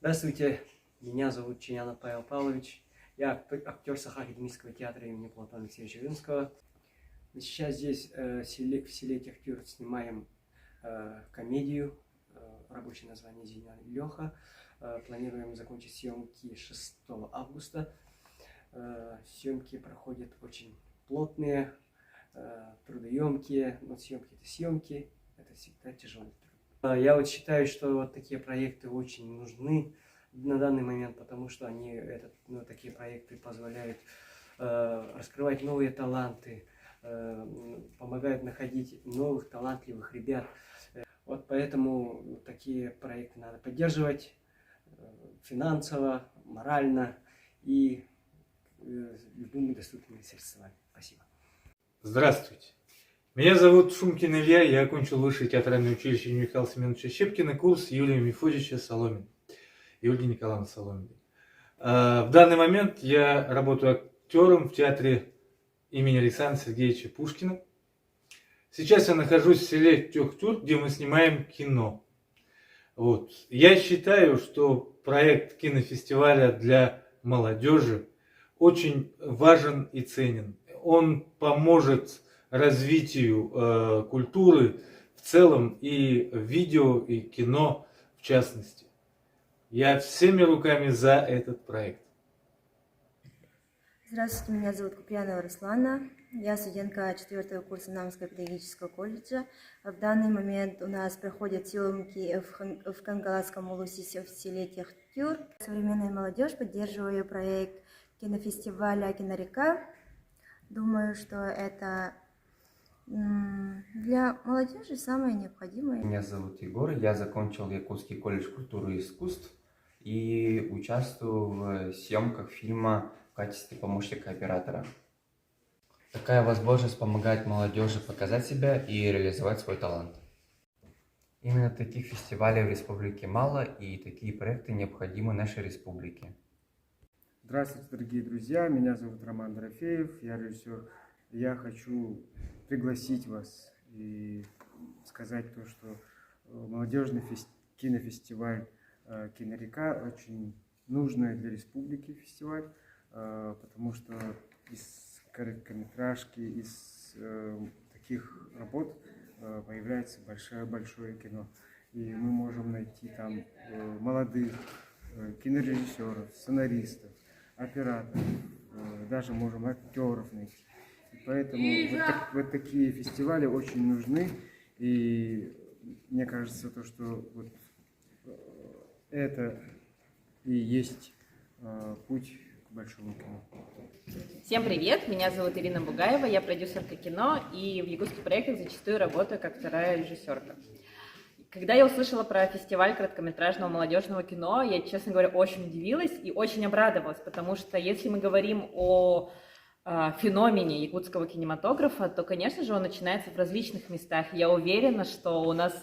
Здравствуйте, меня зовут Чинянов Павел Павлович. Я актер Саха-академического театра имени Платона Алексеевича Римского. Сейчас здесь в селе Техтюр снимаем комедию, рабочее название «Зиня Леха». Планируем закончить съемки 6 августа. Съемки проходят очень плотные, трудоемкие, но съемки это съемки, это всегда тяжелый труд. Я вот считаю, что вот такие проекты очень нужны на данный момент, потому что такие проекты позволяют раскрывать новые таланты, помогают находить новых талантливых ребят. Вот поэтому такие проекты надо поддерживать финансово, морально и любыми доступными средствами. Спасибо. Здравствуйте. Меня зовут Шумкин Илья, я окончил высшее театральное училище имени Михаила Семеновича Щепкина, курс Юлии Мефодича Соломин, Юлии Николаевны Соломиной. В данный момент я работаю актером в театре имени Александра Сергеевича Пушкина. Сейчас я нахожусь в селе Техтюр, где мы снимаем кино. Вот. Я считаю, что проект кинофестиваля для молодежи очень важен и ценен. Он поможет развитию культуры в целом и видео, и кино в частности. Я всеми руками за этот проект. Здравствуйте, меня зовут Куприянова Руслана. Я студентка 4-го курса Намского педагогического колледжа. В данный момент у нас проходят съемки в Кангаласском улусе в селе Техтюр. Современная молодежь, поддерживаю проект кинофестиваля «Кинорека». Думаю, что это для молодежи самое необходимое. Меня зовут Егор, я закончил Якутский колледж культуры и искусств и участвую в съемках фильма в качестве помощника оператора. Такая возможность помогает молодежи показать себя и реализовать свой талант. Именно таких фестивалей в республике мало, и такие проекты необходимы нашей республике. Здравствуйте, дорогие друзья, меня зовут Роман Дорофеев, я режиссер. Я хочу пригласить вас и сказать то, что молодежный кинофестиваль «Кинорека» очень нужный для республики фестиваль, потому что из короткометражки, из таких работ появляется большое кино. И мы можем найти там молодых кинорежиссеров, сценаристов, операторов, даже можем актеров найти. И поэтому вот такие фестивали очень нужны. И мне кажется, то, что вот это и есть путь к большому кино. Всем привет! Меня зовут Ирина Бугаева, я продюсерка кино и в якутских проектах зачастую работаю как вторая режиссерка. Когда я услышала про фестиваль короткометражного молодежного кино, я, честно говоря, очень удивилась и очень обрадовалась, потому что если мы говорим о феномене якутского кинематографа, то, конечно же, он начинается в различных местах. Я уверена, что у нас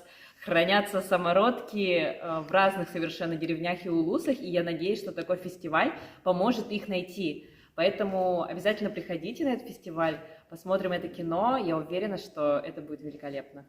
хранятся самородки в разных совершенно деревнях и улусах, и я надеюсь, что такой фестиваль поможет их найти. Поэтому обязательно приходите на этот фестиваль, посмотрим это кино, я уверена, что это будет великолепно.